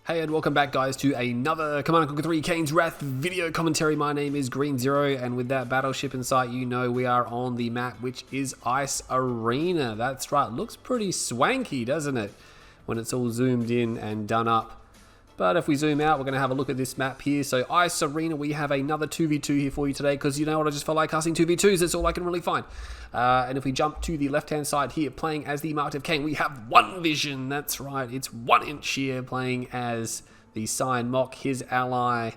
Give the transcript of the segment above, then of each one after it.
Hey and welcome back guys to another Command & Conquer 3 Kane's Wrath video commentary. My name is Green Zero, and with that battleship in sight, you know we are on the map which is Ice Arena. That's right, looks pretty swanky, doesn't it, when it's all zoomed in and done up. But if we zoom out, we're going to have a look at this map here. So Ice Arena, we have another 2v2 here for you today, because you know what, I just felt like casting 2v2s, that's all I can really find. And if we jump to the left-hand side here, playing as the Marked of Kane, we have OneVISION, that's right, it's 1 inch here, playing as the Sign Mock, his ally,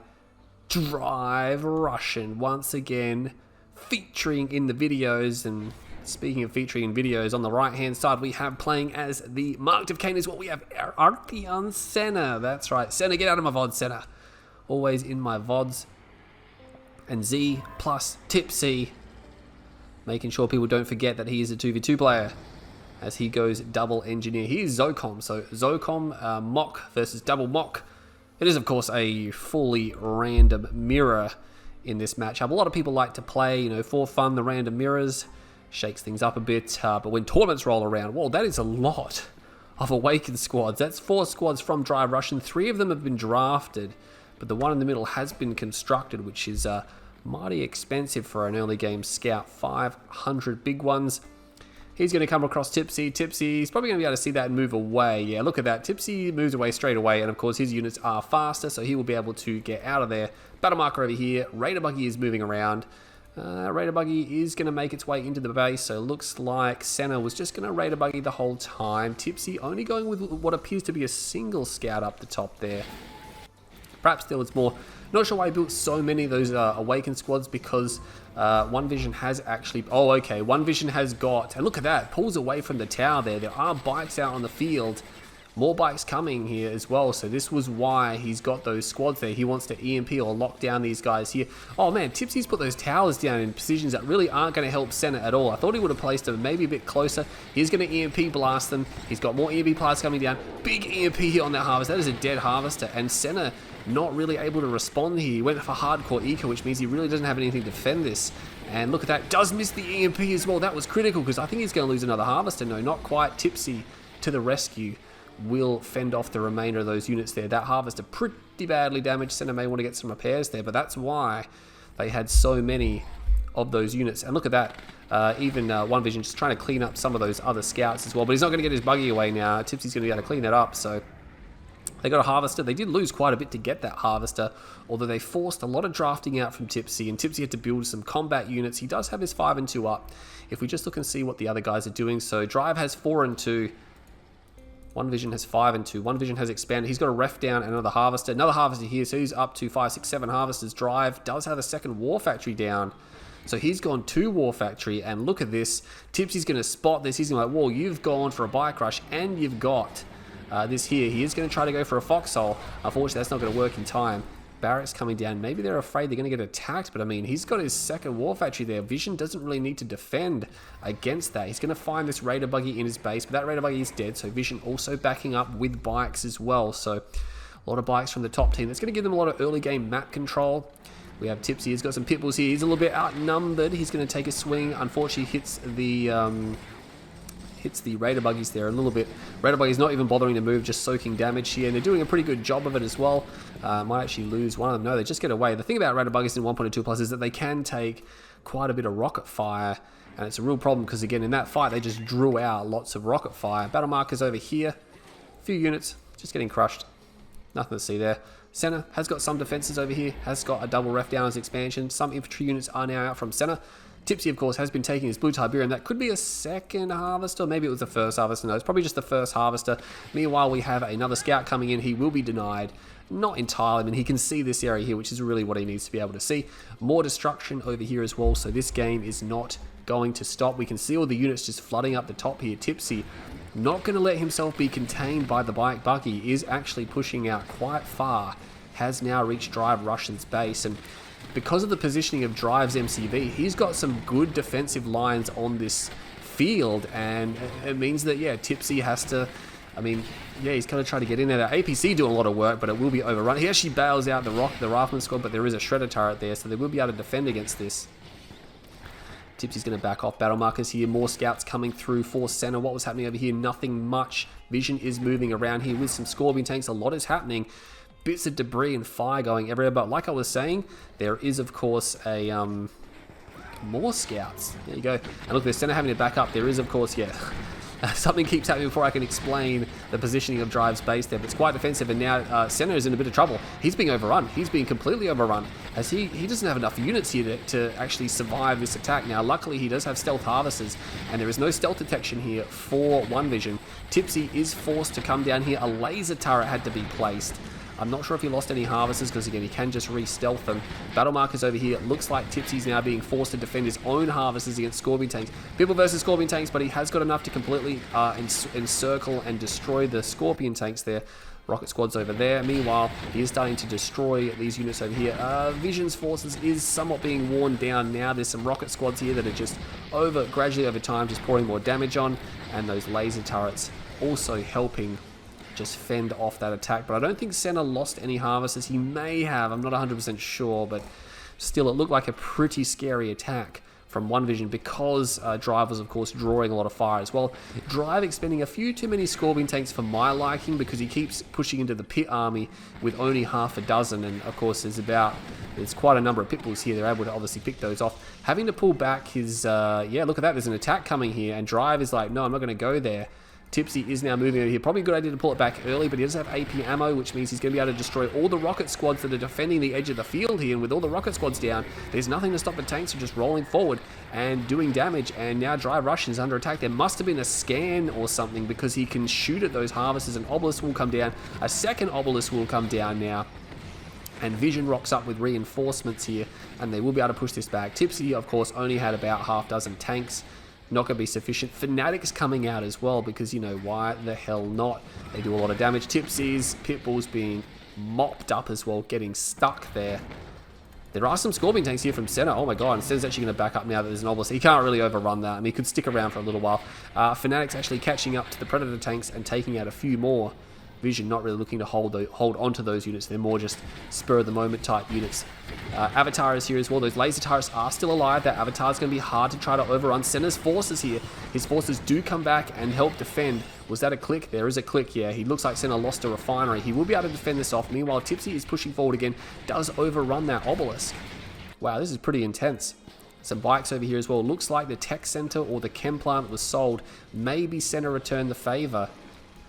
Drive Russian, once again, featuring in the videos. And speaking of featuring in videos, on the right-hand side, we have playing as the Marked of Kane is what we have, Artheon Senna. That's right, Senna, get out of my VODs, Senna. Always in my VODs. And z+Tipzee, making sure people don't forget that he is a 2v2 player, as he goes double engineer. He is Zocom, so Zocom Mock versus double Mock. It is, of course, a fully random mirror in this matchup. A lot of people like to play, you know, for fun, the random mirrors. Shakes things up a bit, but when tournaments roll around, well, that is a lot of Awakened squads. That's 4 squads from Drive Russian. 3 of them have been drafted, but the one in the middle has been constructed, which is mighty expensive for an early game scout. 500 big ones. He's going to come across Tipzee. Tipzee's probably going to be able to see that and move away. Yeah, look at that. Tipzee moves away straight away, and of course his units are faster, so he will be able to get out of there. Battle marker over here. Raider buggy is moving around. Raider buggy is going to make its way into the base, so it looks like Senna was just going to Raider buggy the whole time. Tipzee only going with what appears to be a single scout up the top there. Perhaps there was more. Not sure why he built so many of those Awakened squads, because OneVISION has actually... Oh, okay, OneVISION has got... And look at that, pulls away from the tower there. There are bikes out on the field. More bikes coming here as well, so this was why he's got those squads there. He wants to EMP or lock down these guys here. Oh man, Tipzee's put those towers down in positions that really aren't going to help Senna at all. I thought he would have placed them maybe a bit closer. He's going to EMP blast them. He's got more EMP blasts coming down. Big EMP here on that harvest. That is a dead harvester, and Senna not really able to respond here. He went for hardcore eco, which means he really doesn't have anything to defend this. And look at that, does miss the EMP as well. That was critical, because I think he's going to lose another harvester. No, not quite. Tipzee to the rescue. Will fend off the remainder of those units there. That harvester pretty badly damaged. Senna may want to get some repairs there, but that's why they had so many of those units. And look at that, even OneVISION just trying to clean up some of those other scouts as well, but he's not going to get his buggy away now. Tipzee's going to be able to clean that up, so they got a harvester. They did lose quite a bit to get that harvester, although they forced a lot of drafting out from Tipzee, and Tipzee had to build some combat units. He does have his 5 and 2 up. If we just look and see what the other guys are doing, so Drive has 4 and 2. OneVISION has 5 and 2. OneVISION has expanded. He's got a ref down and another harvester. Another harvester here, so he's up to 5, 6, 7 harvesters. Drive does have a second war factory down. So he's gone 2 war factory, and look at this. Tipzee's going to spot this. He's going to be like, whoa, you've gone for a bike rush, and you've got this here. He is going to try to go for a foxhole. Unfortunately, that's not going to work in time. Barracks coming down. Maybe they're afraid they're going to get attacked, but I mean, he's got his second war factory there. Vision doesn't really need to defend against that. He's going to find this Raider buggy in his base, but that Raider buggy is dead, so Vision also backing up with bikes as well. So a lot of bikes from the top team. That's going to give them a lot of early game map control. We have Tipzee. He's got some pit bulls here. He's a little bit outnumbered. He's going to take a swing. Unfortunately, hits the Raider buggies there a little bit. Raider buggies not even bothering to move, just soaking damage here, and they're doing a pretty good job of it as well. Might actually lose one of them. No, they just get away. The thing about Raider buggies in 1.2 plus is that they can take quite a bit of rocket fire, and it's a real problem because, again, in that fight, they just drew out lots of rocket fire. Battle markers over here. A few units just getting crushed. Nothing to see there. Senna has got some defenses over here, has got a double ref down as expansion. Some infantry units are now out from Senna. Tipzee, of course, has been taking his blue Tiberium. That could be a second harvester. Maybe it was the first harvester. No, it's probably just the first harvester. Meanwhile, we have another scout coming in. He will be denied. Not entirely. I mean, he can see this area here, which is really what he needs to be able to see. More destruction over here as well, so this game is not going to stop. We can see all the units just flooding up the top here. Tipzee, not going to let himself be contained by the bike buggy, is actually pushing out quite far. Has now reached Drive Russian's base, and because of the positioning of Drive's MCV, he's got some good defensive lines on this field, and it means that, yeah, Tipzee has to, I mean, yeah, he's going to try to get in there. The APC doing a lot of work, but it will be overrun. He actually bails out the Rifleman squad, but there is a Shredder turret there, so they will be able to defend against this. Tipzee's going to back off. Battle markers here. More scouts coming through for Senna. What was happening over here? Nothing much. Vision is moving around here with some Scorpion tanks. A lot is happening. Bits of debris and fire going everywhere. But like I was saying, there is, of course, a... more scouts. There you go. And look, there's Senna having to back up. There is, of course, yeah... something keeps happening before I can explain the positioning of Drive's base there, but it's quite defensive, and now Senna is in a bit of trouble. He's being overrun. He's being completely overrun, as he doesn't have enough units here to actually survive this attack. Now, luckily, he does have stealth harvesters, and there is no stealth detection here for OneVISION. Tipzee is forced to come down here. A laser turret had to be placed. I'm not sure if he lost any harvesters, because again, he can just re-stealth them. Battle markers over here. Looks like Tipzee's now being forced to defend his own harvesters against Scorpion tanks. People versus Scorpion tanks, but he has got enough to completely encircle and destroy the Scorpion tanks there. Rocket squad's over there. Meanwhile, he is starting to destroy these units over here. Vision's forces is somewhat being worn down now. There's some rocket squads here that are just gradually over time, just pouring more damage on, and those laser turrets also helping just fend off that attack. But I don't think Senna lost any harvesters. He may have, I'm not 100% sure, but still it looked like a pretty scary attack from OneVISION, because Drive was, of course, drawing a lot of fire as well. Drive expending a few too many Scorpion tanks for my liking, because he keeps pushing into the pit army with only half a dozen, and of course there's quite a number of pit bulls here. They're able to obviously pick those off. Having to pull back his, yeah, look at that, there's an attack coming here, and Drive is like, no, I'm not going to go there. Tipzee is now moving over here. Probably a good idea to pull it back early, but he does have AP ammo, which means he's going to be able to destroy all the rocket squads that are defending the edge of the field here. And with all the rocket squads down, there's nothing to stop the tanks from just rolling forward and doing damage. And now Drive Russian is under attack. There must have been a scan or something, because he can shoot at those harvesters. An obelisk will come down. A second obelisk will come down now. And Vision rocks up with reinforcements here, and they will be able to push this back. Tipzee, of course, only had about half dozen tanks. Not going to be sufficient. Fanatics coming out as well, because, you know, why the hell not? They do a lot of damage. Tipzee's pitbulls being mopped up as well, getting stuck there. There are some Scorpion tanks here from Senna. Oh my god, and Senna's actually going to back up now that there's an obelisk. He can't really overrun that. I mean, he could stick around for a little while. Fanatics actually catching up to the Predator tanks and taking out a few more. Vision not really looking to hold onto those units. They're more just spur of the moment type units. Avatar is here as well. Those laser turrets are still alive. That Avatar is going to be hard to try to overrun. Senna's forces here. His forces do come back and help defend. Was that a click? There is a click, yeah. He looks like Senna lost a refinery. He will be able to defend this off. Meanwhile, Tipzee is pushing forward again. Does overrun that obelisk. Wow, this is pretty intense. Some bikes over here as well. Looks like the tech center or the chem plant was sold. Maybe Senna returned the favor.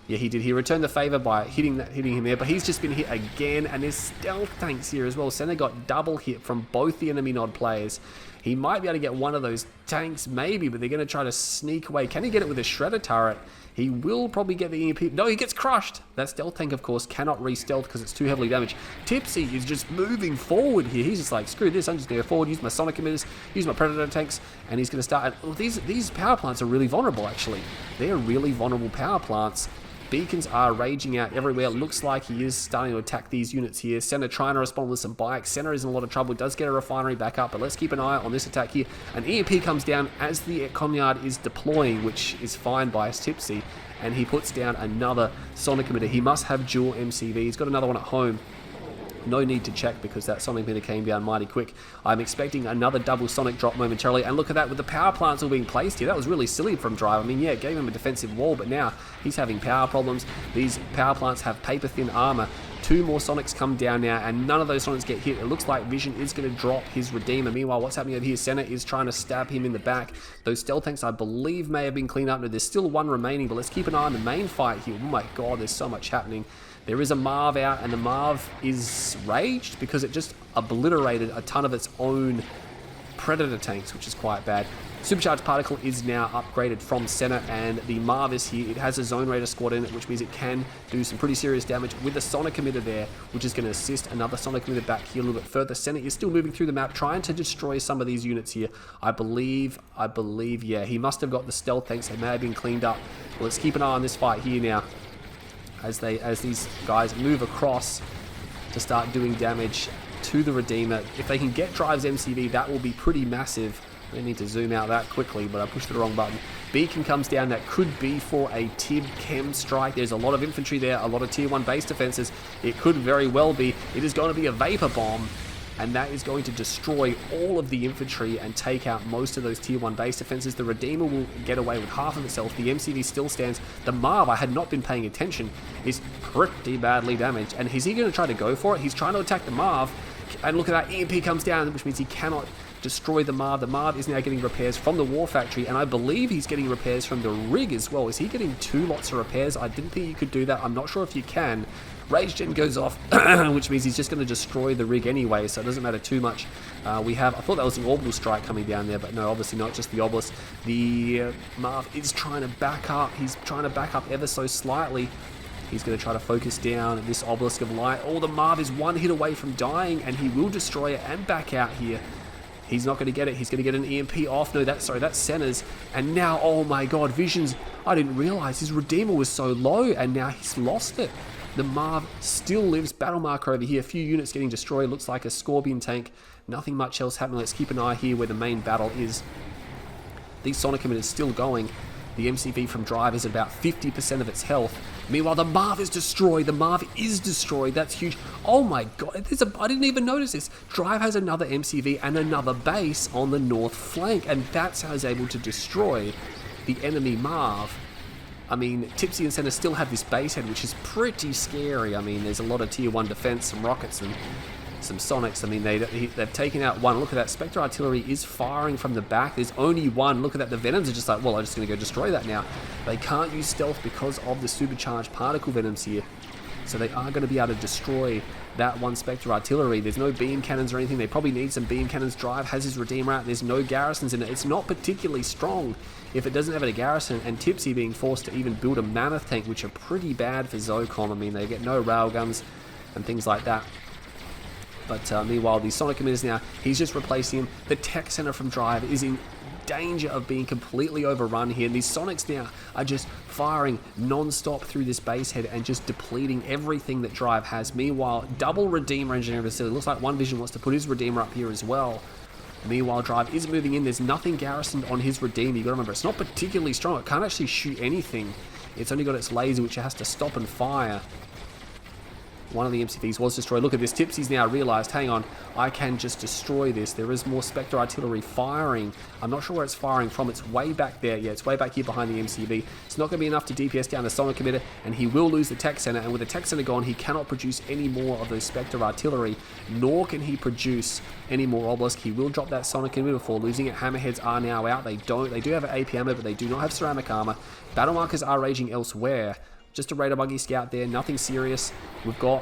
Yeah, he did. He returned the favor by hitting him there, but he's just been hit again, and there's stealth tanks here as well. Senna got double hit from both the enemy nod players. He might be able to get one of those tanks, maybe, but they're going to try to sneak away. Can he get it with a shredder turret? He will probably get the EMP. No, he gets crushed. That stealth tank, of course, cannot re-stealth because it's too heavily damaged. Tipzee is just moving forward here. He's just like, screw this, I'm just going to go forward, use my sonic emitters, use my predator tanks, and he's going to start. And these power plants are really vulnerable, actually. They're really vulnerable power plants. Beacons are raging out everywhere. It looks like he is starting to attack these units here. Senna trying to respond with some bikes. Senna is in a lot of trouble. Does get a refinery back up, but let's keep an eye on this attack here. An EMP comes down as the Comyard is deploying, which is fine by Tipzee, and he puts down another sonic emitter. He must have dual MCV. He's got another one at home. No need to check because that sonic emitter came down mighty quick. I'm expecting another double sonic drop momentarily. And look at that, with the power plants all being placed here. That was really silly from Drive. I mean, yeah, it gave him a defensive wall, but now he's having power problems. These power plants have paper-thin armor. Two more Sonics come down now, and none of those Sonics get hit. It looks like Vision is going to drop his Redeemer. Meanwhile, what's happening over here? Senna is trying to stab him in the back. Those stealth tanks, I believe, may have been cleaned up. No, there's still one remaining, but let's keep an eye on the main fight here. Oh my god, there's so much happening. There is a Marv out, and the Marv is raged because it just obliterated a ton of its own Predator tanks, which is quite bad. Supercharged Particle is now upgraded from Senna, and the Marv is here. It has a Zone Raider squad in it, which means it can do some pretty serious damage with a Sonic emitter there, which is going to assist another Sonic emitter back here a little bit further. Senna is still moving through the map, trying to destroy some of these units here. I believe, yeah, he must have got the stealth tanks. They may have been cleaned up. Well, let's keep an eye on this fight here now, as these guys move across to start doing damage to the Redeemer. If they can get Drive's MCV, that will be pretty massive. I need to zoom out that quickly, but I pushed the wrong button. Beacon comes down. That could be for a TIB chem strike. There's a lot of infantry there, a lot of tier 1 base defenses. It could very well be. It is going to be a vapor bomb. and that is going to destroy all of the infantry and take out most of those tier 1 base defenses. The Redeemer will get away with half of itself. The MCV still stands. The Marv, I had not been paying attention, is pretty badly damaged. And is he going to try to go for it? He's trying to attack the Marv, and look at that, EMP comes down, which means he cannot destroy the Marv. The Marv is now getting repairs from the War Factory, and I believe he's getting repairs from the rig as well. Is he getting 2 lots of repairs? I didn't think you could do that. I'm not sure if you can. Rage Gen goes off, which means he's just going to destroy the rig anyway, so it doesn't matter too much. I thought that was an orbital strike coming down there, but no, obviously not, just the obelisk. The Marv is trying to back up. He's trying to back up ever so slightly. He's going to try to focus down this obelisk of light. Oh, the Marv is 1 hit away from dying, and he will destroy it and back out here. He's not going to get it. He's going to get an EMP off. No, that's Senna's. And now, oh my god, Vision's... I didn't realize his Redeemer was so low, and now he's lost it. The Marv still lives. Battle marker over here. A few units getting destroyed. Looks like a Scorpion tank. Nothing much else happening. Let's keep an eye here where the main battle is. The Sonic Emitter is still going. The MCV from Drive is at about 50% of its health. Meanwhile, the Marv is destroyed. The Marv is destroyed. That's huge. Oh my god. I didn't even notice this. Drive has another MCV and another base on the north flank, and that's how he's able to destroy the enemy Marv. I mean, Tipzee and Senna still have this base head, which is pretty scary. I mean, there's a lot of tier 1 defense, some rockets and some Sonics. I mean, they've taken out one. Look at that. Spectre Artillery is firing from the back. There's only one. Look at that. The Venoms are just like, well, I'm just going to go destroy that now. They can't use stealth because of the supercharged particle Venoms here. So they are going to be able to destroy that one Spectre Artillery. There's no beam cannons or anything. They probably need some beam cannons. Drive has his Redeemer out. There's no garrisons in it. It's not particularly strong if it doesn't have a garrison, and Tipzee being forced to even build a Mammoth tank, which are pretty bad for Zocom. I mean, they get no railguns and things like that. But meanwhile, the Sonic Emitters now, he's just replacing him. The Tech Center from Drive is in danger of being completely overrun here. And these Sonics now are just firing non-stop through this base head and just depleting everything that Drive has. Meanwhile, double Redeemer engineering facility. Looks like OneVISION wants to put his Redeemer up here as well. Meanwhile, Drive is moving in. There's nothing garrisoned on his Redeemer. You got to remember, it's not particularly strong. It can't actually shoot anything. It's only got its laser, which it has to stop and fire. One of the MCVs was destroyed. Look at this. Tipzee's now realized, hang on, I can just destroy this. There is more Spectre Artillery firing. I'm not sure where it's firing from. It's way back there. Yeah, it's way back here behind the MCV. It's not going to be enough to DPS down the Sonic Emitter, and he will lose the Tech Center. And with the Tech Center gone, he cannot produce any more of those Spectre Artillery, nor can he produce any more Obelisk. He will drop that Sonic Emitter before losing it. Hammerheads are now out. They do have an AP armor, but they do not have ceramic armor. Battle markers are raging elsewhere. Just a Raider Buggy Scout there, nothing serious. We've got,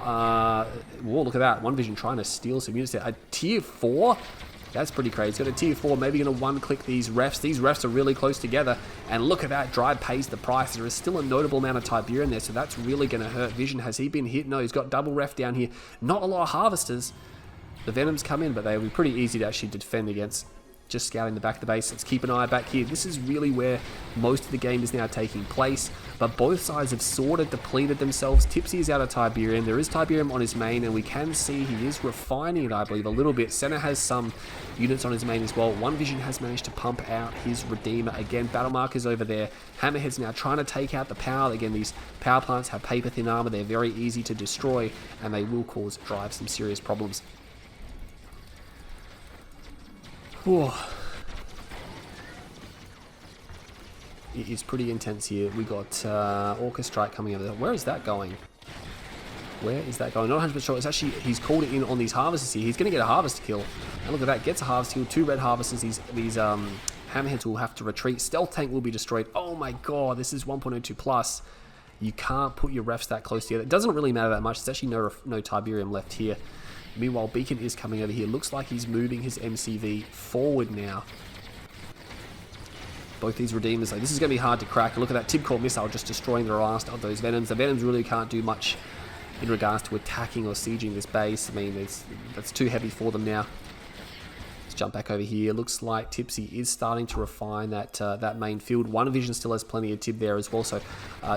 whoa, look at that. OneVISION trying to steal some units there. A tier 4? That's pretty crazy. He's got a tier 4, maybe going to one-click these refs. These refs are really close together. And look at that, Drive pays the price. There is still a notable amount of Tiberium there, so that's really going to hurt Vision. Has he been hit? No, he's got double ref down here. Not a lot of Harvesters. The Venoms come in, but they'll be pretty easy to actually defend against. Just scouting the back of the base. Let's keep an eye back here. This is really where most of the game is now taking place, but both sides have sort of depleted themselves. Tipzee is out of Tiberium. There is Tiberium on his main, and we can see he is refining it, I believe, a little bit. Senna has some units on his main as well. OneVISION has managed to pump out his Redeemer. Again, battle markers over there. Hammerhead's now trying to take out the power. Again, these power plants have paper thin armor. They're very easy to destroy, and they will cause Drive some serious problems. Whoa. It is pretty intense here. We got Orca Strike coming over there. Where is that going? Where is that going? Not 100% sure. It's actually, he's called it in on these harvesters here. He's going to get a harvest kill. And look at that. Gets a harvest kill. 2 red harvesters. These hammerheads will have to retreat. Stealth tank will be destroyed. Oh my god. This is 1.02 plus. You can't put your refs that close together. It doesn't really matter that much. There's actually no Tiberium left here. Meanwhile, Beacon is coming over here. Looks like he's moving his MCV forward now. Both these Redeemers, like, this is going to be hard to crack. Look at that Tibcore missile just destroying the last of those Venoms. The Venoms really can't do much in regards to attacking or sieging this base. I mean, that's too heavy for them now. Let's jump back over here. Looks like Tipzee is starting to refine that main field. OneVISION still has plenty of Tib there as well. So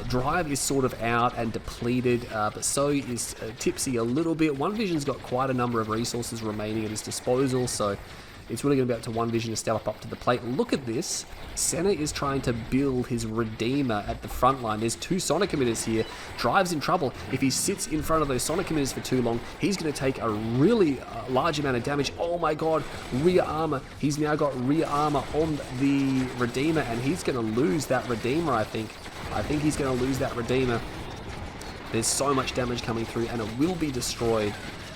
Drive is sort of out and depleted, but so is Tipzee a little bit. OneVISION's got quite a number of resources remaining at his disposal, so it's really going to be up to OneVISION to step up to the plate. Look at this. Senna is trying to build his Redeemer at the front line. There's 2 Sonic emitters here. Drive's in trouble. If he sits in front of those Sonic emitters for too long, he's going to take a really large amount of damage. Oh my god, rear armor. He's now got rear armor on the Redeemer, and he's going to lose that Redeemer, I think. I think he's going to lose that Redeemer. There's so much damage coming through, and it will be destroyed.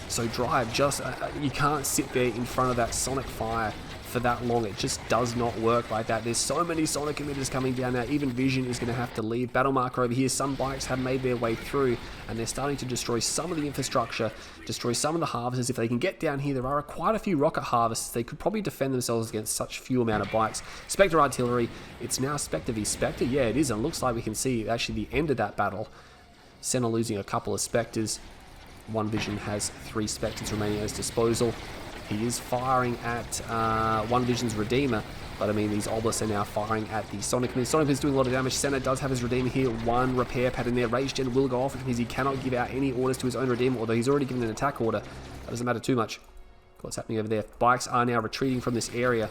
So Drive, just you can't sit there in front of that Sonic Fire for that long. It just does not work like that. There's so many Sonic emitters coming down now. Even Vision is going to have to leave. Battle Marker over here. Some bikes have made their way through, and they're starting to destroy some of the infrastructure, destroy some of the harvesters. If they can get down here, there are quite a few rocket harvesters. They could probably defend themselves against such few amount of bikes. Spectre Artillery. It's now Spectre v Spectre. Yeah, it is. And it looks like we can see actually the end of that battle. Senna losing a couple of Spectres. OneVISION has 3 Spectres remaining at his disposal. He is firing at OneVISION's Redeemer, but I mean, these obelisks are now firing at the Sonic Mist. Sonic Mist doing a lot of damage. Senna does have his Redeemer here. 1 repair pad in there. Rage Gen will go off because he cannot give out any orders to his own Redeemer, although he's already given an attack order. That doesn't matter too much. What's happening over there? Bikes are now retreating from this area.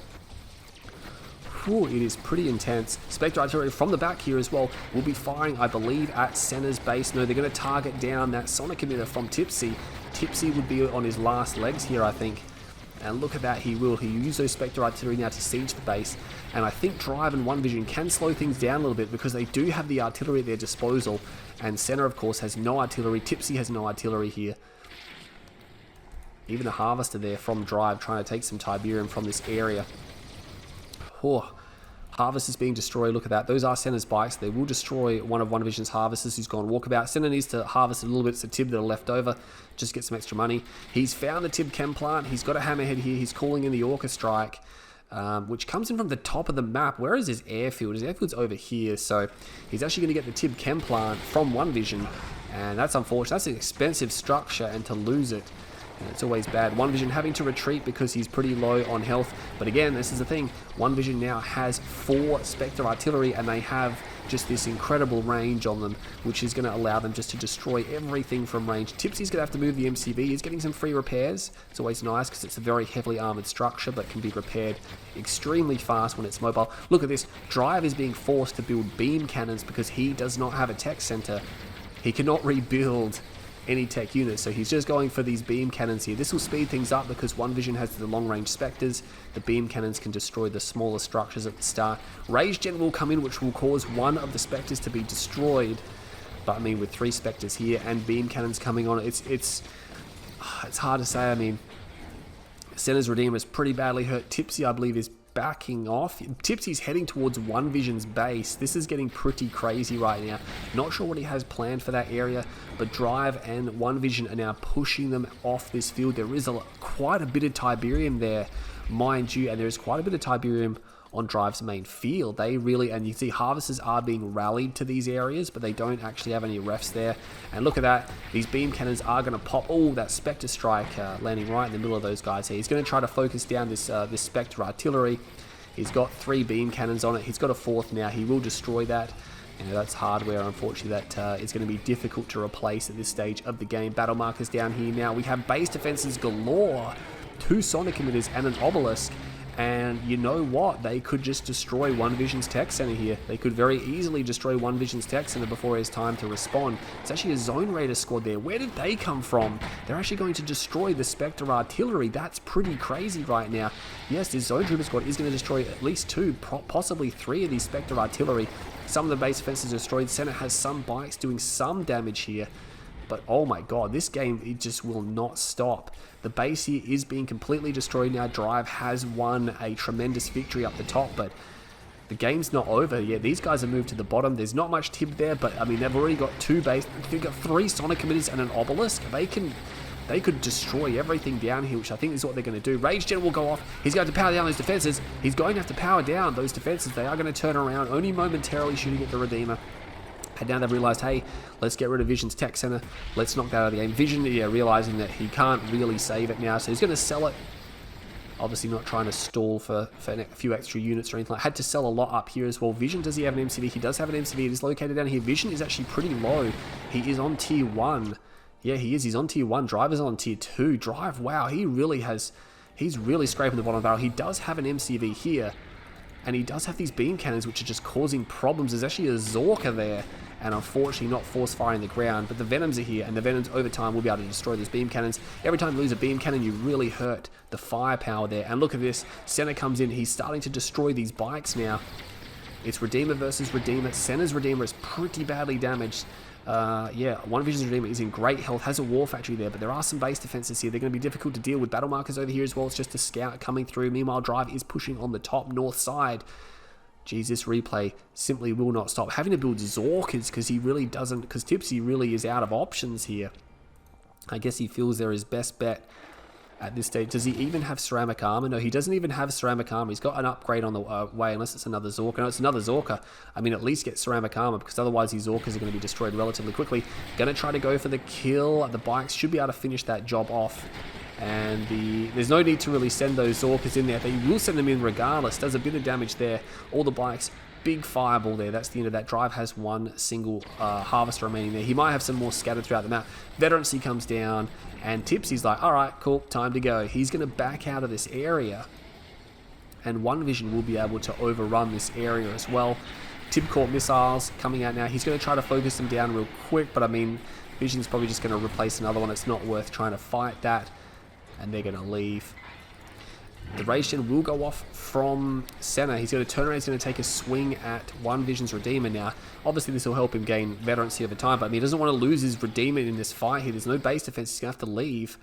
Whew, it is pretty intense. Spectre Artillery from the back here as well will be firing, I believe, at Senna's base. No, they're going to target down that Sonic emitter from Tipzee. Tipzee would be on his last legs here, I think. And look at that, he will. He used those Spectre Artillery now to siege the base. And I think Drive and OneVISION can slow things down a little bit because they do have the artillery at their disposal. And Senna, of course, has no artillery. Tipzee has no artillery here. Even a harvester there from Drive trying to take some Tiberium from this area. Oh, harvest is being destroyed. Look at that. Those are Senna's bikes. They will destroy one of OneVISION's harvesters who's gone walkabout. Senna needs to harvest a little bits of Tib that are left over. Just get some extra money. He's found the Tib chem plant. He's got a hammerhead here. He's calling in the Orca Strike, which comes in from the top of the map. Where is his airfield? His airfield's over here. So he's actually going to get the Tib chem plant from OneVISION. And that's unfortunate. That's an expensive structure, and to lose it, it's always bad. OneVISION having to retreat because he's pretty low on health. But again, this is the thing. OneVISION now has 4 Spectre Artillery, and they have just this incredible range on them, which is going to allow them just to destroy everything from range. Tipsy's going to have to move the MCV. He's getting some free repairs. It's always nice because it's a very heavily armored structure, but can be repaired extremely fast when it's mobile. Look at this. Drive is being forced to build beam cannons because he does not have a tech center. He cannot rebuild any tech units, so he's just going for these beam cannons here. This will speed things up because OneVISION has the long range Spectres. The beam cannons can destroy the smaller structures at the start. Rage Gen will come in, which will cause one of the Spectres to be destroyed, but I mean, with 3 Spectres here and beam cannons coming on, it's hard to say. I mean, Senna's Redeemer is pretty badly hurt. Tipzee, I believe, is backing off. Tipsy's heading towards OneVISION's base. This is getting pretty crazy right now. Not sure what he has planned for that area, but Drive and OneVISION are now pushing them off this field. There is quite a bit of Tiberium there, mind you, and there is quite a bit of Tiberium on Drive's main field. They really, and you see harvesters are being rallied to these areas, but they don't actually have any refs there. And look at that, these beam cannons are going to pop. Oh, that Spectre Strike landing right in the middle of those guys here. He's going to try to focus down this Spectre Artillery. He's got 3 beam cannons on it. He's got a 4th now. He will destroy that. You know, that's hardware, unfortunately, that is going to be difficult to replace at this stage of the game. Battle markers down here now. We have base defenses galore. 2 Sonic emitters and an obelisk. And you know what? They could just destroy OneVISION's tech center here. They could very easily destroy OneVISION's tech center before it's time to respond. It's actually a Zone Raider squad there. Where did they come from? They're actually going to destroy the Spectre Artillery. That's pretty crazy right now. Yes, this Zone Trooper squad is going to destroy at least 2, possibly 3 of these Spectre Artillery. Some of the base defenses are destroyed. Senna has some bikes doing some damage here. But oh my god, this game, it just will not stop. The base here is being completely destroyed now. Drive has won a tremendous victory up the top, but the game's not over yet. These guys have moved to the bottom. There's not much Tib there, but I mean, they've already got 2 base. They've got 3 Sonic emitters and an obelisk. They could destroy everything down here, which I think is what they're going to do. Rage Gen will go off. He's going to power down those defenses. He's going to have to power down those defenses. They are going to turn around, only momentarily shooting at the Redeemer. And now they've realised, hey, let's get rid of Vision's tech center. Let's knock that out of the game. Vision, yeah, realising that he can't really save it now, so he's going to sell it. Obviously not trying to stall for a few extra units or anything. Had to sell a lot up here as well. Vision, does he have an MCV? He does have an MCV. It is located down here. Vision is actually pretty low. He is on tier 1. Yeah, he is. He's on tier 1. Drive is on tier 2. Drive, wow, he He's really scraping the bottom of the barrel. He does have an MCV here, and he does have these beam cannons, which are just causing problems. There's actually a Zorka there, and unfortunately not force firing the ground, but the Venoms are here, and the Venoms over time will be able to destroy those beam cannons. Every time you lose a beam cannon, you really hurt the firepower there. And look at this, Senna comes in, he's starting to destroy these bikes now. It's Redeemer versus Redeemer. Senna's Redeemer is pretty badly damaged. Yeah, OneVISION's Redeemer is in great health, has a war factory there, but there are some base defenses here. They're going to be difficult to deal with. Battle markers over here as well. It's just a scout coming through. Meanwhile, Drive is pushing on the top north side. Geez, this replay simply will not stop. Having to build Zorkas because he really doesn't, because Tipzee really is out of options here. I guess he feels they're his best bet at this stage. Does he even have ceramic armor? No, he doesn't even have ceramic armor. He's got an upgrade on the way, unless it's another Zorka. No, it's another Zorka. I mean, at least get ceramic armor, because otherwise these Zorkas are going to be destroyed relatively quickly. Going to try to go for the kill. The bikes should be able to finish that job off. And there's no need to really send those Zorkas in there. They will send them in regardless. Does a bit of damage there. All the bikes, big fireball there. That's the end of that. Drive has one single harvester remaining there. He might have some more scattered throughout the map. Veterancy comes down, and Tipzee's like, all right, cool, time to go. He's going to back out of this area, and OneVISION will be able to overrun this area as well. Tibcorp missiles coming out now. He's going to try to focus them down real quick, but I mean, Vision's probably just going to replace another one. It's not worth trying to fight that. And they're going to leave. The Ration will go off from Senna. He's going to turn around. He's going to take a swing at OneVISION's Redeemer now. Obviously, this will help him gain veterancy over time, but I mean, he doesn't want to lose his Redeemer in this fight here. There's no base defense. He's going to have to leave.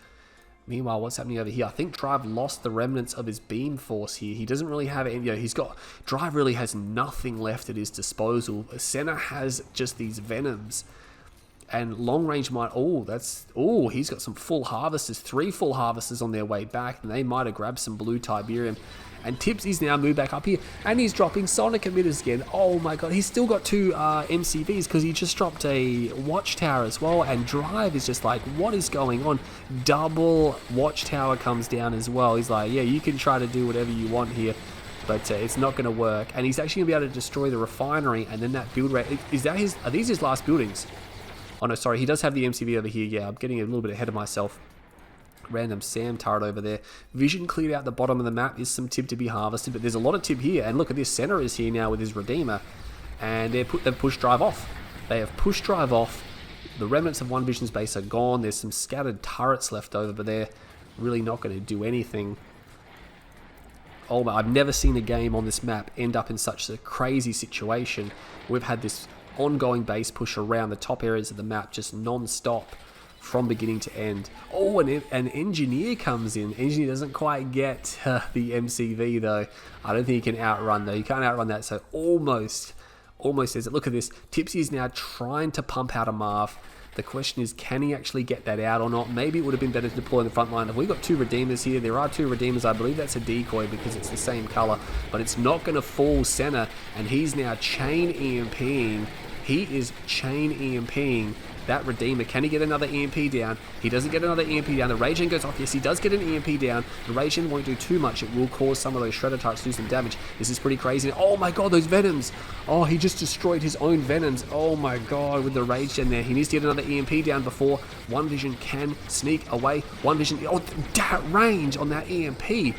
Meanwhile, what's happening over here? I think Drive lost the remnants of his beam force here. He doesn't really have it. You know, Drive really has nothing left at his disposal. Senna has just these Venoms. And long range might, he's got some full harvesters, 3 full harvesters on their way back, and they might have grabbed some blue Tiberium. And Tipzee's now moved back up here, and he's dropping Sonic emitters again. Oh my god, he's still got 2 MCVs because he just dropped a watchtower as well, and Drive is just like, what is going on? Double watchtower comes down as well. He's like, yeah, you can try to do whatever you want here, but it's not going to work. And he's actually going to be able to destroy the refinery, and then that build rate, are these his last buildings? Oh no, sorry, he does have the MCV over here. Yeah, I'm getting a little bit ahead of myself. Random Sam turret over there. Vision cleared out the bottom of the map. Is some Tib to be harvested, but there's a lot of Tib here. And look at this, Senna is here now with his Redeemer. And they've pushed Drive off. They have pushed Drive off. The remnants of OneVISION's base are gone. There's some scattered turrets left over, but they're really not going to do anything. Oh my, I've never seen a game on this map end up in such a crazy situation. We've had this ongoing base push around the top areas of the map just non-stop from beginning to end. Oh, and an engineer comes in. Engineer doesn't quite get the MCV though. I don't think he can outrun though. He can't outrun that, so almost says it. Look at this. Tipzee is now trying to pump out a Marv. The question is, can he actually get that out or not? Maybe it would have been better to deploy in the front line. If we've got 2 Redeemers here, there are 2 Redeemers. I believe that's a decoy because it's the same color, but it's not going to fool Senna, and he's now chain EMPing. He is chain EMPing that Redeemer. Can he get another EMP down? He doesn't get another EMP down. The Rage Gen goes off. Yes, he does get an EMP down. The Rage Gen won't do too much. It will cause some of those Shredder turrets to do some damage. This is pretty crazy. Oh my god, those Venoms. Oh, he just destroyed his own Venoms. Oh my god, with the Rage Gen there. He needs to get another EMP down before OneVISION can sneak away. OneVISION, oh, that range on that EMP.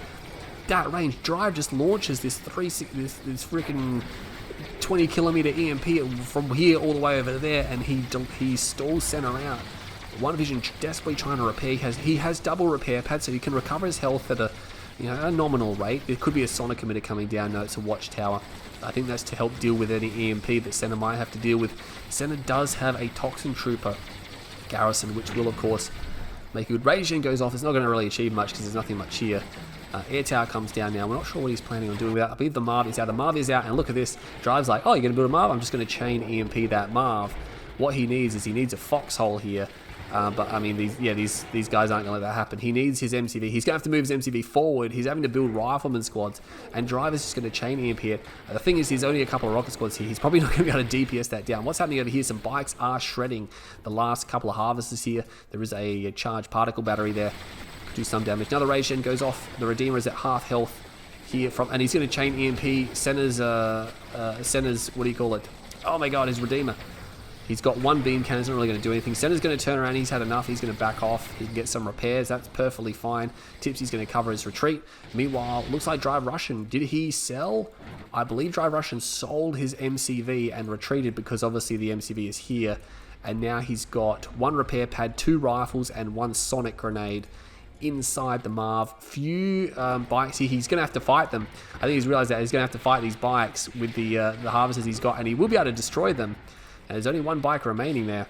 That range. Drive just launches this freaking 20-kilometer EMP from here all the way over there, and he stalls Senna out. OneVISION desperately trying to repair. He has double repair pad, so he can recover his health at a nominal rate. There could be a Sonic emitter coming down. No, it's a watchtower. I think that's to help deal with any EMP that Senna might have to deal with. Senna does have a Toxin Trooper garrison, which will of course make a good. Rage Gen goes off. It's not going to really achieve much because there's nothing much here. Air tower comes down now. We're not sure what he's planning on doing with that. I believe the Marv is out. The Marv is out, and look at this. Drive's like, oh, you're going to build a Marv? I'm just going to chain EMP that Marv. What he needs is he needs a foxhole here. But I mean, these guys aren't going to let that happen. He needs his MCV. He's going to have to move his MCV forward. He's having to build rifleman squads, and Drive is just going to chain EMP it. The thing is, there's only a couple of rocket squads here. He's probably not going to be able to DPS that down. What's happening over here? Some bikes are shredding the last couple of harvesters here. There is a charged particle battery there. Do some damage. Another Rage Gen goes off. The Redeemer is at half health here and he's going to chain EMP Senna's what do you call it? Oh my god, his Redeemer. He's got one beam cannon, isn't really going to do anything. Senna's going to turn around, he's had enough, he's going to back off, he can get some repairs, that's perfectly fine. Tipzee's going to cover his retreat. Meanwhile, looks like Drive Russian, did he sell? I believe Drive Russian sold his MCV and retreated because obviously the MCV is here. And now he's got one repair pad, 2 rifles, and 1 sonic grenade inside the Marv. Few bikes here. He's going to have to fight them. I think he's realized that he's going to have to fight these bikes with the harvesters he's got, and he will be able to destroy them. And there's only 1 bike remaining there.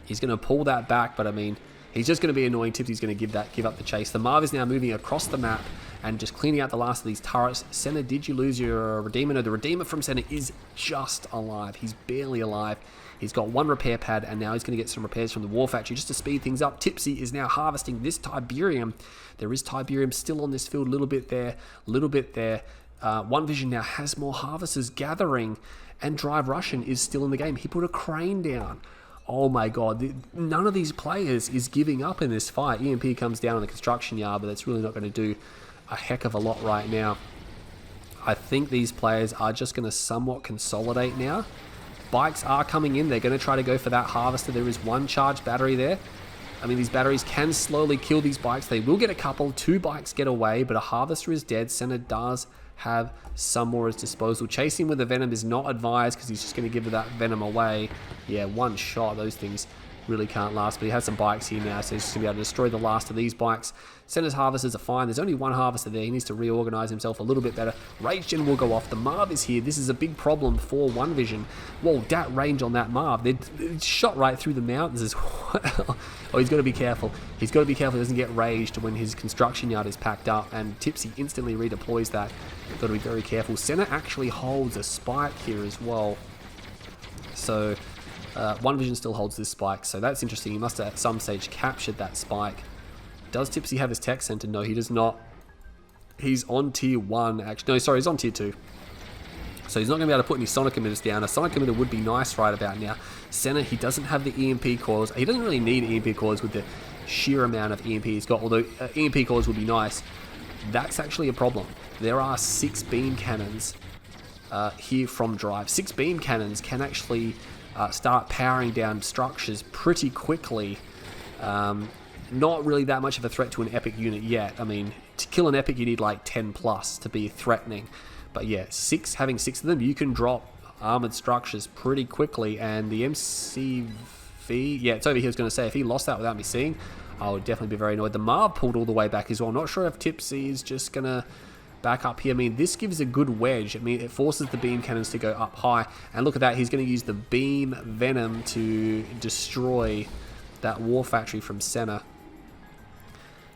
He's going to pull that back, but I mean, he's just going to be annoying. Tipzee's going to give up the chase. The Marv is now moving across the map and just cleaning out the last of these turrets. Senna, did you lose your Redeemer? No, the Redeemer from Senna is just alive. He's barely alive. He's got 1 repair pad, and now he's going to get some repairs from the War Factory just to speed things up. Tipzee is now harvesting this Tiberium. There is Tiberium still on this field, a little bit there, a little bit there. OneVISION now has more harvesters gathering, and Drive Russian is still in the game. He put a crane down. Oh my god, none of these players is giving up in this fight. EMP comes down on the construction yard, but that's really not going to do a heck of a lot right now. I think these players are just going to somewhat consolidate now. Bikes are coming in. They're going to try to go for that harvester. There is 1 charged battery there. I mean, these batteries can slowly kill these bikes. They will get a couple. 2 bikes get away, but a harvester is dead. Senna does have some more at his disposal. Chasing with the Venom is not advised because he's just going to give that Venom away. Yeah, 1 shot. Those things really can't last, but he has some bikes here now, so he's just going to be able to destroy the last of these bikes. Senna's harvesters are fine. There's only 1 harvester there. He needs to reorganize himself a little bit better. Rage Gen will go off. The Marv is here. This is a big problem for OneVISION. Whoa, that range on that Marv. It shot right through the mountains as well. Oh, he's got to be careful. He's got to be careful he doesn't get raged when his construction yard is packed up, and Tipzee instantly redeploys that. Got to be very careful. Senna actually holds a spike here as well. So OneVISION still holds this spike, so that's interesting. He must have at some stage captured that spike. Does Tipzee have his tech center? No, he does not. He's on tier 1, actually. No, sorry, he's on tier 2. So he's not going to be able to put any sonic emitters down. A sonic emitter would be nice right about now. Senna, he doesn't have the EMP cores. He doesn't really need EMP cores with the sheer amount of EMP he's got, although EMP cores would be nice. That's actually a problem. There are 6 beam cannons here from Drive. 6 beam cannons can actually start powering down structures pretty quickly. Not really that much of a threat to an epic unit yet. I mean, to kill an epic you need like 10 plus to be threatening. But yeah, having 6 of them, you can drop armored structures pretty quickly. And the MCV, yeah, it's over here. I was going to say, if he lost that without me seeing, I would definitely be very annoyed. The Marv pulled all the way back as well. Not sure if Tipzee is just going to back up here. I mean, this gives a good wedge. I mean, it forces the beam cannons to go up high. And look at that. He's going to use the beam venom to destroy that War Factory from Senna.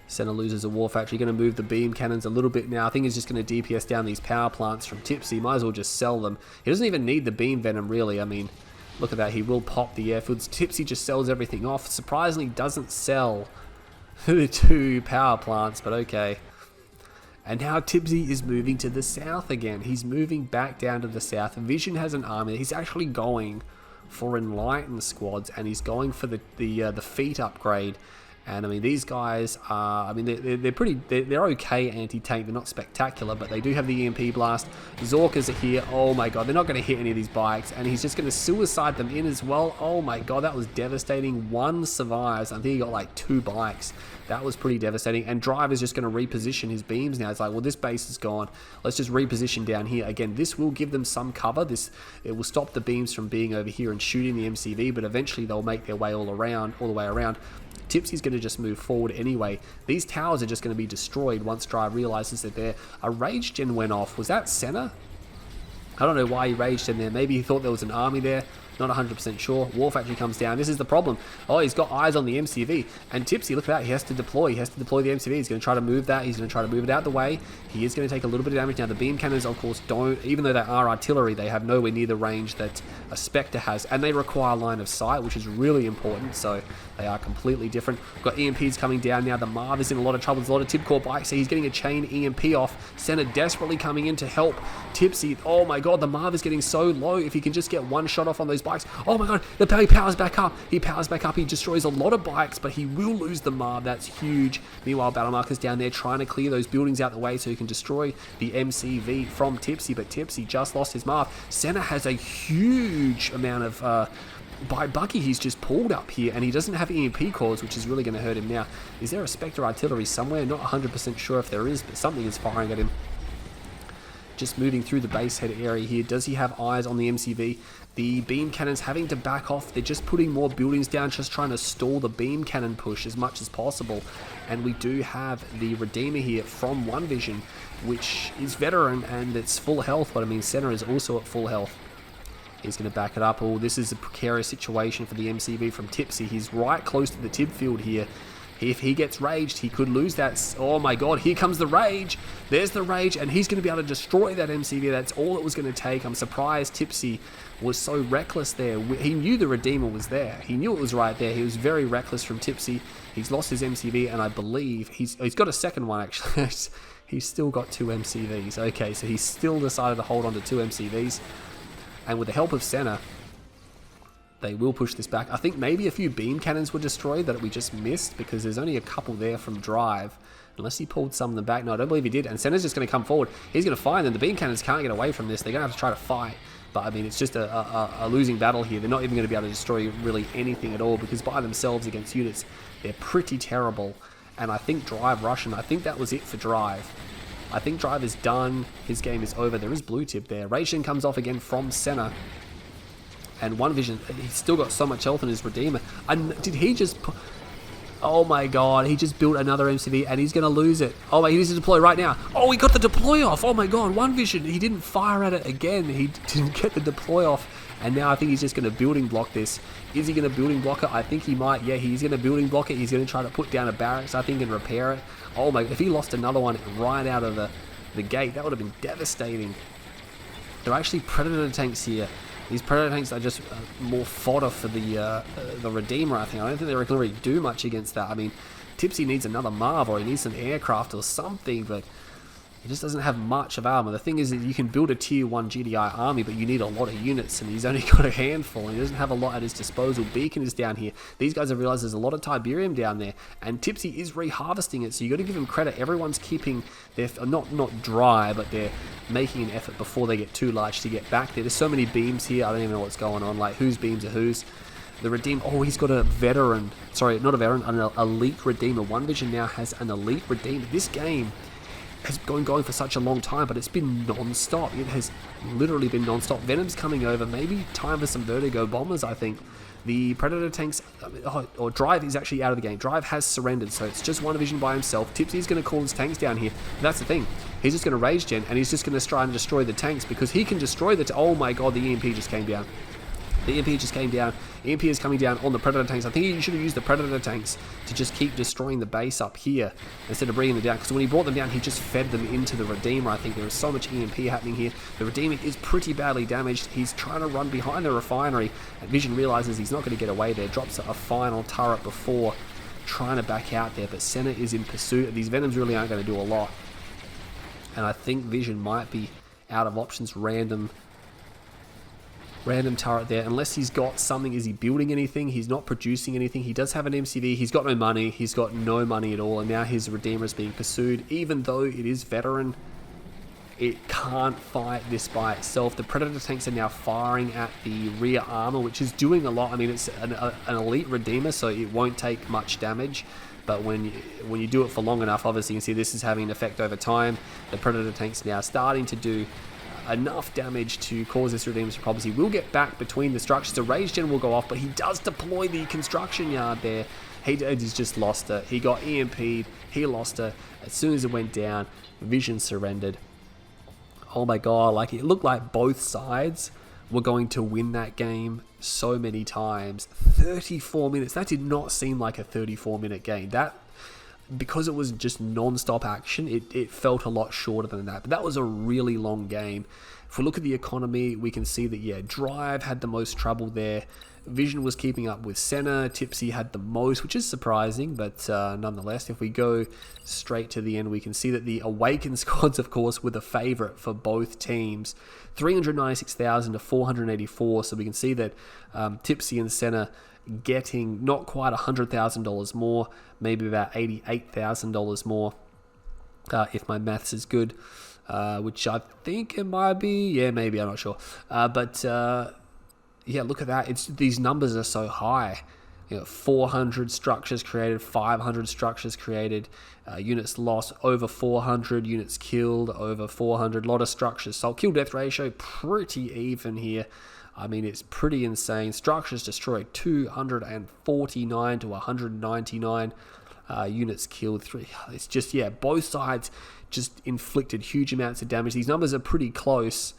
Senna loses a War Factory. Going to move the beam cannons a little bit now. I think he's just going to DPS down these power plants from Tipzee. Might as well just sell them. He doesn't even need the beam venom, really. I mean, look at that. He will pop the airfields. Tipzee just sells everything off. Surprisingly, doesn't sell the 2 power plants, but okay. And now Tipzee is moving to the south again. He's moving back down to the south. Vision has an army. He's actually going for Enlightened squads, and he's going for the feet upgrade. And I mean, these guys are, I mean, they're okay anti-tank. They're not spectacular, but they do have the EMP blast. Zorkas are here. Oh my god, they're not going to hit any of these bikes, and he's just going to suicide them in as well. Oh my god, that was devastating. 1 survives. I think he got like 2 bikes. That was pretty devastating. And Drive is just going to reposition his beams now. It's like, well, this base is gone. Let's just reposition down here. Again, this will give them some cover. It will stop the beams from being over here and shooting the MCV, but eventually they'll make their way all the way around. Tipzee's going to just move forward anyway. These towers are just going to be destroyed once Drive realizes that a rage gen went off. Was that Senna? I don't know why he raged in there. Maybe he thought there was an army there. Not 100% sure. War Factory comes down. This is the problem. Oh, he's got eyes on the MCV. And Tipzee, look at that. He has to deploy. He has to deploy the MCV. He's going to try to move that. He's going to try to move it out of the way. He is going to take a little bit of damage. Now, the beam cannons, of course, don't, even though they are artillery, they have nowhere near the range that a Spectre has. And they require line of sight, which is really important. So they are completely different. We've got EMPs coming down now. The Marv is in a lot of trouble. There's a lot of tip core bikes. So he's getting a chain EMP off. Senna desperately coming in to help Tipzee. Oh my god, the Marv is getting so low. If he can just get 1 shot off on those bikes. Oh my god, he powers back up. He powers back up. He destroys a lot of bikes, but he will lose the Marv. That's huge. Meanwhile, Battle Marker's down there trying to clear those buildings out the way so he can destroy the MCV from Tipzee, but Tipzee just lost his Marv. Senna has a huge amount of... by buggy he's just pulled up here, and he doesn't have EMP cores, which is really going to hurt him now. Is there a Spectre artillery somewhere? Not 100% sure if there is, but something is firing at him. Just moving through the base head area here. Does he have eyes on the MCV? The beam cannons having to back off. They're just putting more buildings down, just trying to stall the beam cannon push as much as possible. And we do have the Redeemer here from OneVISION, which is veteran and it's full health, but I mean Senna is also at full health. He's going to back it up. Oh, this is a precarious situation for the MCV from Tipzee. He's right close to the Tib field here. If he gets raged, he could lose that. Oh my god, here comes the rage. There's the rage, and he's going to be able to destroy that MCV. That's all it was going to take. I'm surprised Tipzee was so reckless there. He knew the Redeemer was there. He knew it was right there. He was very reckless from Tipzee. He's lost his MCV, and I believe he's got a second one, actually. He's still got 2 MCVs. Okay, so he's still decided to hold on to 2 MCVs. And with the help of Senna, they will push this back. I think maybe a few beam cannons were destroyed that we just missed because there's only a couple there from Drive. Unless he pulled some of them back. No, I don't believe he did. And Senna's just going to come forward. He's going to find them. The beam cannons can't get away from this. They're going to have to try to fight. But, I mean, it's just a losing battle here. They're not even going to be able to destroy really anything at all because by themselves against units, they're pretty terrible. And I think Drive Russian, I think that was it for Drive. I think Drive is done. His game is over. There is blue tip there. Ration comes off again from Senna. And OneVISION, he's still got so much health in his Redeemer. And did he just... Oh my god, he just built another MCV and he's going to lose it. Oh my, he needs to deploy right now. Oh, he got the deploy off. Oh my god, OneVISION, he didn't fire at it again. He didn't get the deploy off. And now I think he's just going to building block this. Is he going to building block it? I think he might. Yeah, he's going to building block it. He's going to try to put down a barracks, I think, and repair it. Oh my, if he lost another one right out of the gate, that would have been devastating. There are actually Predator tanks here. These Predator tanks are just more fodder for the Redeemer, I think. I don't think they can really do much against that. I mean, Tipzee needs another Marv or he needs some aircraft or something, but he just doesn't have much of armor. The thing is that you can build a tier 1 GDI army, but you need a lot of units, and he's only got a handful, and he doesn't have a lot at his disposal. Beacon is down here. These guys have realized there's a lot of Tiberium down there, and Tipzee is reharvesting it, so you got to give him credit. Everyone's keeping their, not dry, but they're making an effort before they get too large to get back there. There's so many beams here, I don't even know what's going on, like whose beams are whose. The Redeemer, oh, he's got a veteran, sorry, not a veteran, an elite Redeemer. OneVISION now has an elite Redeemer. This game has been going for such a long time, but it's been non-stop. It has literally been non-stop. Venom's coming over. Maybe time for some Vertigo bombers, I think. The Predator tanks, or Drive is actually out of the game. Drive has surrendered, so it's just OneVISION by himself. Tipzee's going to call his tanks down here. That's the thing. He's just going to rage gen, and he's just going to try and destroy the tanks because he can destroy the... Oh my god, the EMP just came down. The EMP just came down. EMP is coming down on the Predator tanks. I think he should have used the Predator tanks to just keep destroying the base up here instead of bringing them down. Because when he brought them down, he just fed them into the Redeemer. I think there is so much EMP happening here. The Redeemer is pretty badly damaged. He's trying to run behind the refinery. And Vision realizes he's not going to get away there. Drops a final turret before trying to back out there. But Senna is in pursuit. These Venoms really aren't going to do a lot. And I think Vision might be out of options. Random turret there, unless he's got something. Is he building anything? He's not producing anything. He does have an MCV. He's got no money. He's got no money at all, and now his Redeemer is being pursued. Even though it is veteran, it can't fight this by itself. The Predator tanks are now firing at the rear armor, which is doing a lot. I mean, it's an elite Redeemer, so it won't take much damage. But when you do it for long enough, obviously you can see this is having an effect over time. The Predator tanks now starting to do enough damage to cause this Redeemer's problems. He will get back between the structures. The rage gen will go off, but he does deploy the construction yard there. He's just lost it. He got EMP'd. He lost it. As soon as it went down, Vision surrendered. Oh my god, like it looked like both sides were going to win that game so many times. 34 minutes. That did not seem like a 34-minute game. That because it was just non-stop action, it felt a lot shorter than that. But that was a really long game. If we look at the economy, we can see that, yeah, Drive had the most trouble there. Vision was keeping up with Senna. Tipzee had the most, which is surprising, but nonetheless, if we go straight to the end, we can see that the Awakened squads, of course, were the favorite for both teams. 396,000 to 484, so we can see that Tipzee and Senna getting not quite $100,000 more, maybe about $88,000 more, if my maths is good, which I think it might be. Yeah, maybe, I'm not sure. Yeah, look at that. These numbers are so high. 400 structures created, 500 structures created, units lost over 400, units killed over 400, lot of structures. So kill death ratio pretty even here. I mean, it's pretty insane. Structures destroyed 249 to 199, units killed 3. It's just, yeah, both sides just inflicted huge amounts of damage. These numbers are pretty close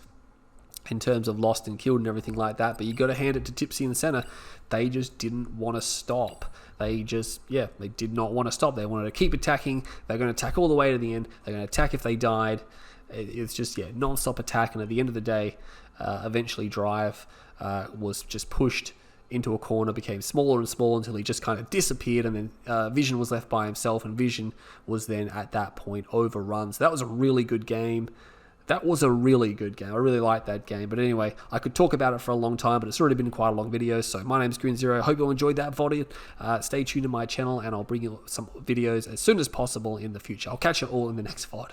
in terms of lost and killed and everything like that, but you got to hand it to Tipzee and Senna. They just didn't want to stop. They did not want to stop. They wanted to keep attacking. They're going to attack all the way to the end. They're going to attack if they died. It's just, yeah, non-stop attack, and at the end of the day, eventually Drive was just pushed into a corner, became smaller and smaller until he just kind of disappeared, and then Vision was left by himself, and Vision was then at that point overrun. So that was a really good game. I really liked that game. But anyway, I could talk about it for a long time, but it's already been quite a long video. So my name's Green0. I hope you all enjoyed that VOD. Stay tuned to my channel, and I'll bring you some videos as soon as possible in the future. I'll catch you all in the next VOD.